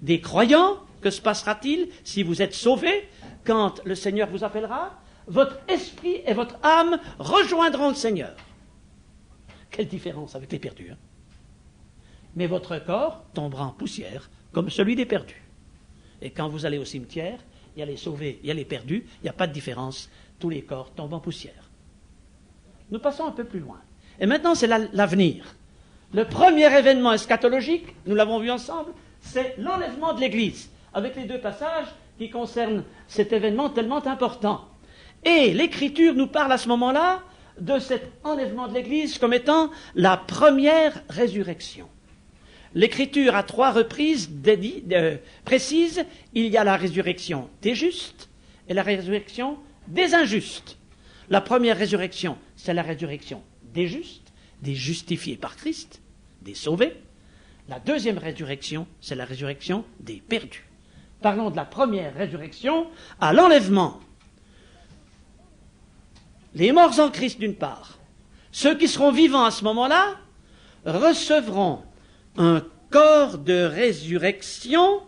Des croyants, que se passera-t-il si vous êtes sauvés quand le Seigneur vous appellera? Votre esprit et votre âme rejoindront le Seigneur. Quelle différence avec les perdus, hein? Mais votre corps tombera en poussière comme celui des perdus. Et quand vous allez au cimetière, il y a les sauvés, il y a les perdus, il n'y a pas de différence. Tous les corps tombent en poussière. Nous passons un peu plus loin. Et maintenant, c'est l'avenir. Le premier événement eschatologique, nous l'avons vu ensemble, c'est l'enlèvement de l'Église, avec les deux passages qui concernent cet événement tellement important. Et l'Écriture nous parle à ce moment-là de cet enlèvement de l'Église comme étant la première résurrection. L'Écriture, à 3 reprises précise, il y a la résurrection des justes et la résurrection des injustes. La première résurrection, c'est la résurrection des justes, des justifiés par Christ, des sauvés. La deuxième résurrection, c'est la résurrection des perdus. Parlons de la première résurrection à l'enlèvement. Les morts en Christ d'une part, ceux qui seront vivants à ce moment-là, recevront un corps de résurrection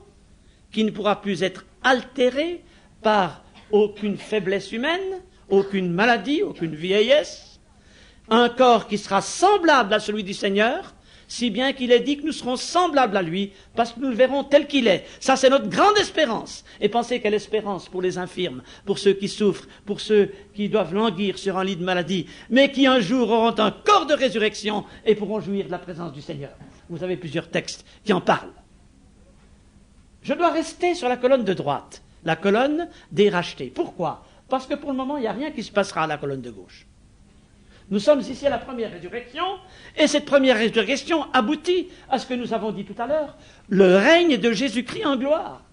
qui ne pourra plus être altéré par aucune faiblesse humaine, aucune maladie, aucune vieillesse, un corps qui sera semblable à celui du Seigneur, si bien qu'il est dit que nous serons semblables à lui, parce que nous le verrons tel qu'il est. Ça, c'est notre grande espérance. Et pensez quelle espérance pour les infirmes, pour ceux qui souffrent, pour ceux qui doivent languir sur un lit de maladie, mais qui un jour auront un corps de résurrection et pourront jouir de la présence du Seigneur. Vous avez plusieurs textes qui en parlent. Je dois rester sur la colonne de droite, la colonne des rachetés. Pourquoi? Parce que pour le moment, il n'y a rien qui se passera à la colonne de gauche. Nous sommes ici à la première résurrection, et cette première résurrection aboutit à ce que nous avons dit tout à l'heure, le règne de Jésus-Christ en gloire.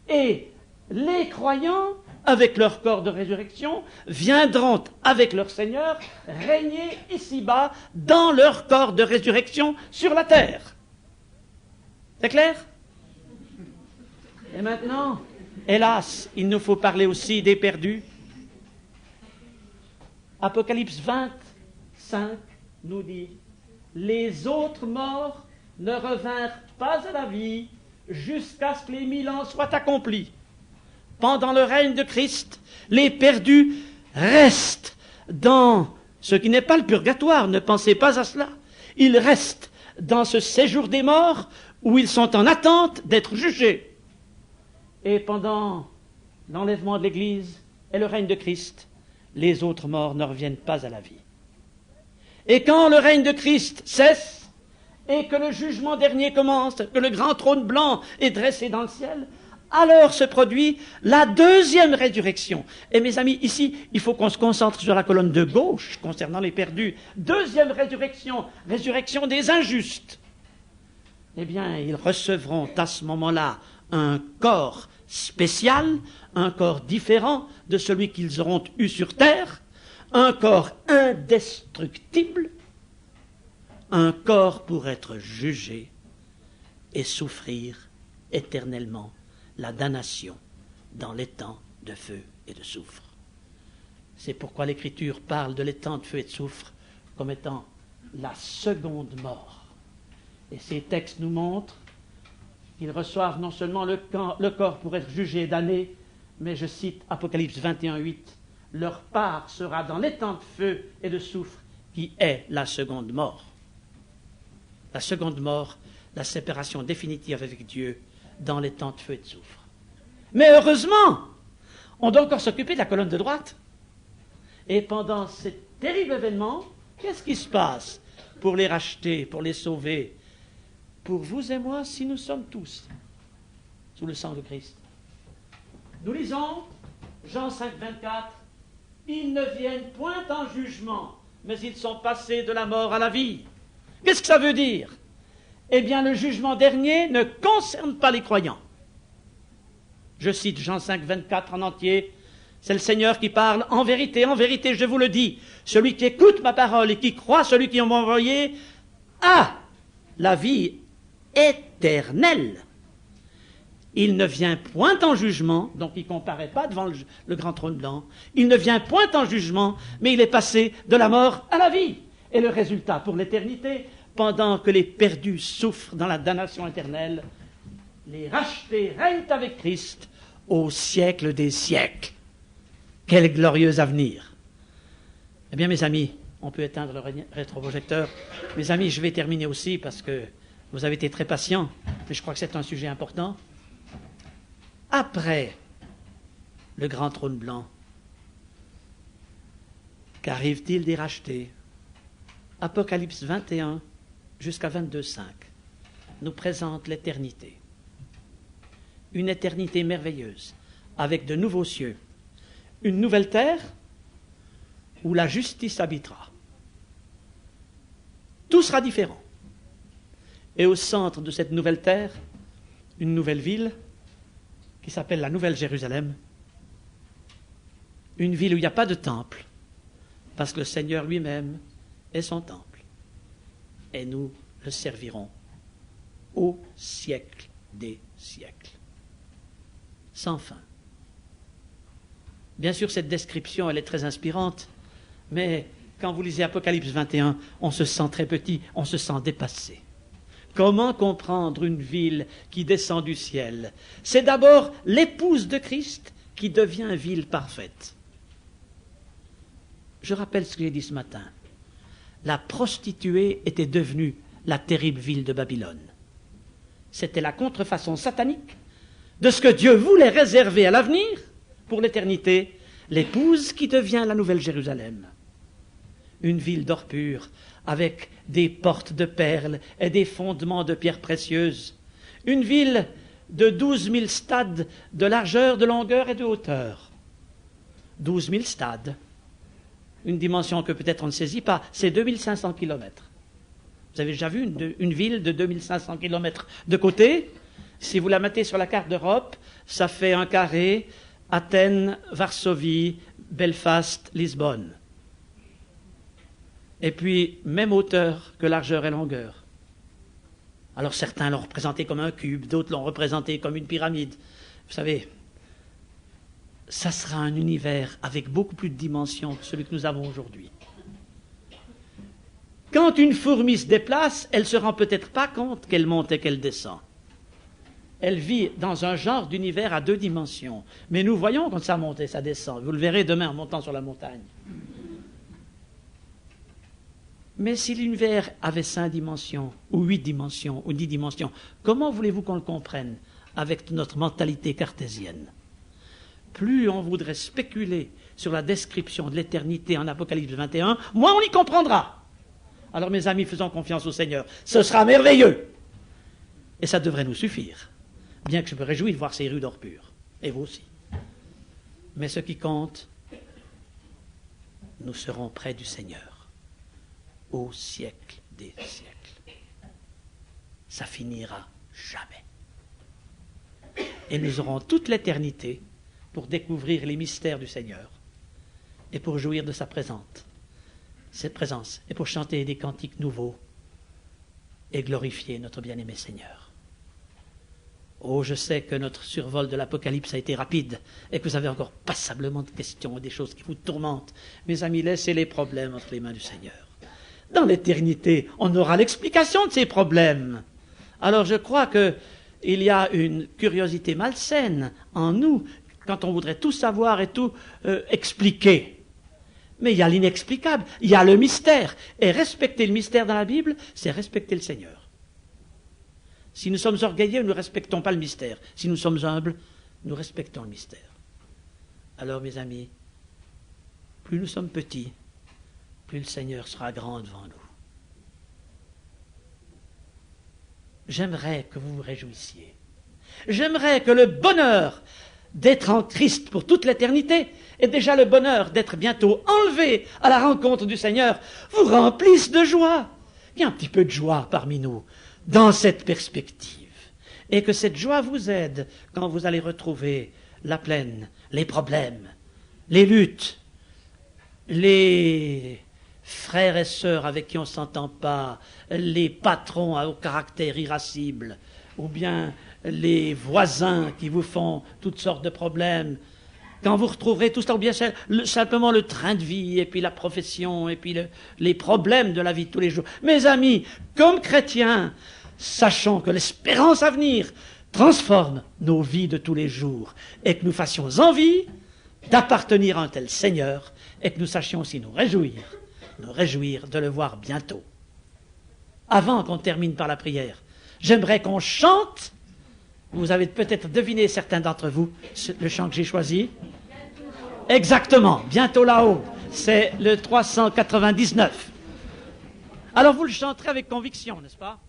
Et les croyants, avec leur corps de résurrection, viendront avec leur Seigneur régner ici-bas dans leur corps de résurrection sur la terre. C'est clair? Et maintenant, hélas, il nous faut parler aussi des perdus. Apocalypse 25 nous dit « Les autres morts ne revinrent pas à la vie jusqu'à ce que les 1000 ans soient accomplis. Pendant le règne de Christ, les perdus restent dans ce qui n'est pas le purgatoire, ne pensez pas à cela. Ils restent dans ce séjour des morts où ils sont en attente d'être jugés. Et pendant l'enlèvement de l'Église et le règne de Christ, les autres morts ne reviennent pas à la vie. Et quand le règne de Christ cesse, et que le jugement dernier commence, que le grand trône blanc est dressé dans le ciel, alors se produit la deuxième résurrection. Et mes amis, ici, il faut qu'on se concentre sur la colonne de gauche concernant les perdus. Deuxième résurrection, résurrection des injustes. Eh bien, ils recevront à ce moment-là un corps spécial, un corps différent de celui qu'ils auront eu sur terre, un corps indestructible, un corps pour être jugé et souffrir éternellement la damnation dans l'étang de feu et de soufre. C'est pourquoi l'Écriture parle de l'étang de feu et de soufre comme étant la seconde mort. Et ces textes nous montrent qu'ils reçoivent non seulement le corps pour être jugés et damnés, mais je cite Apocalypse 21:8, leur part sera dans l'étang de feu et de soufre qui est la seconde mort. La seconde mort, la séparation définitive avec Dieu dans l'étang de feu et de soufre. Mais heureusement, on doit encore s'occuper de la colonne de droite. Et pendant ce terrible événement, qu'est-ce qui se passe pour les racheter, pour les sauver? Pour vous et moi, si nous sommes tous sous le sang de Christ. Nous lisons Jean 5:24, ils ne viennent point en jugement, mais ils sont passés de la mort à la vie. Qu'est-ce que ça veut dire? Eh bien, le jugement dernier ne concerne pas les croyants. Je cite Jean 5:24 en entier. C'est le Seigneur qui parle. En vérité, je vous le dis, celui qui écoute ma parole et qui croit celui qui m'a envoyé a la vie éternelle. Il ne vient point en jugement, donc il ne comparaît pas devant le grand trône blanc. Il ne vient point en jugement, mais il est passé de la mort à la vie. Et le résultat pour l'éternité, pendant que les perdus souffrent dans la damnation éternelle, les rachetés règnent avec Christ au siècle des siècles. Quel glorieux avenir! Eh bien, mes amis, on peut éteindre le rétroprojecteur. Mes amis, je vais terminer aussi parce que vous avez été très patients, mais je crois que c'est un sujet important. Après le grand trône blanc, qu'arrive-t-il des rachetés? Apocalypse 21 jusqu'à 22:5 nous présente l'éternité. Une éternité merveilleuse, avec de nouveaux cieux, une nouvelle terre où la justice habitera. Tout sera différent. Et au centre de cette nouvelle terre, une nouvelle ville qui s'appelle la Nouvelle Jérusalem, une ville où il n'y a pas de temple, parce que le Seigneur lui-même est son temple. Et nous le servirons au siècle des siècles. Sans fin. Bien sûr, cette description, elle est très inspirante, mais quand vous lisez Apocalypse 21, on se sent très petit, on se sent dépassé. Comment comprendre une ville qui descend du ciel? C'est d'abord l'épouse de Christ qui devient ville parfaite. Je rappelle ce que j'ai dit ce matin. La prostituée était devenue la terrible ville de Babylone. C'était la contrefaçon satanique de ce que Dieu voulait réserver à l'avenir, pour l'éternité, l'épouse qui devient la Nouvelle Jérusalem. Une ville d'or pur, avec des portes de perles et des fondements de pierres précieuses. Une ville de 12 000 stades de largeur, de longueur et de hauteur. 12 000 stades. Une dimension que peut-être on ne saisit pas, c'est 2500 kilomètres. Vous avez déjà vu une ville de 2500 kilomètres de côté? Si vous la mettez sur la carte d'Europe, ça fait un carré, Athènes, Varsovie, Belfast, Lisbonne. Et puis, même hauteur que largeur et longueur. Alors certains l'ont représenté comme un cube, d'autres l'ont représenté comme une pyramide. Vous savez, ça sera un univers avec beaucoup plus de dimensions que celui que nous avons aujourd'hui. Quand une fourmi se déplace, elle ne se rend peut-être pas compte qu'elle monte et qu'elle descend. Elle vit dans un genre d'univers à 2 dimensions. Mais nous voyons quand ça monte et ça descend. Vous le verrez demain en montant sur la montagne. Mais si l'univers avait 5 dimensions, ou 8 dimensions, ou 10 dimensions, comment voulez-vous qu'on le comprenne avec notre mentalité cartésienne? Plus on voudrait spéculer sur la description de l'éternité en Apocalypse 21, moins on y comprendra. Alors mes amis, faisons confiance au Seigneur. Ce sera merveilleux. Et ça devrait nous suffire. Bien que je me réjouisse de voir ces rues d'or pur. Et vous aussi. Mais ce qui compte, nous serons près du Seigneur. Au siècle des siècles. Ça finira jamais. Et nous aurons toute l'éternité pour découvrir les mystères du Seigneur et pour jouir de sa présence et pour chanter des cantiques nouveaux et glorifier notre bien-aimé Seigneur. Oh, je sais que notre survol de l'Apocalypse a été rapide et que vous avez encore passablement de questions et des choses qui vous tourmentent. Mes amis, laissez les problèmes entre les mains du Seigneur. Dans l'éternité, on aura l'explication de ces problèmes. Alors je crois que il y a une curiosité malsaine en nous quand on voudrait tout savoir et tout expliquer. Mais il y a l'inexplicable, il y a le mystère. Et respecter le mystère dans la Bible, c'est respecter le Seigneur. Si nous sommes orgueilleux, nous ne respectons pas le mystère. Si nous sommes humbles, nous respectons le mystère. Alors, mes amis, plus nous sommes petits, plus le Seigneur sera grand devant nous. J'aimerais que vous vous réjouissiez. J'aimerais que le bonheur d'être en Christ pour toute l'éternité et déjà le bonheur d'être bientôt enlevé à la rencontre du Seigneur vous remplisse de joie. Il y a un petit peu de joie parmi nous dans cette perspective. Et que cette joie vous aide quand vous allez retrouver la plaine, les problèmes, les luttes, les frères et sœurs avec qui on ne s'entend pas, les patrons au caractère irascible, ou bien les voisins qui vous font toutes sortes de problèmes. Quand vous retrouverez tout cela, ou bien simplement le train de vie, et puis la profession, et puis les problèmes de la vie de tous les jours. Mes amis, comme chrétiens, sachons que l'espérance à venir transforme nos vies de tous les jours, et que nous fassions envie d'appartenir à un tel Seigneur, et que nous sachions aussi nous réjouir de le voir bientôt. Avant qu'on termine par la prière, j'aimerais qu'on chante. Vous avez peut-être deviné, certains d'entre vous, le chant que j'ai choisi. Exactement, bientôt là-haut. C'est le 399. Alors vous le chanterez avec conviction, n'est-ce pas ?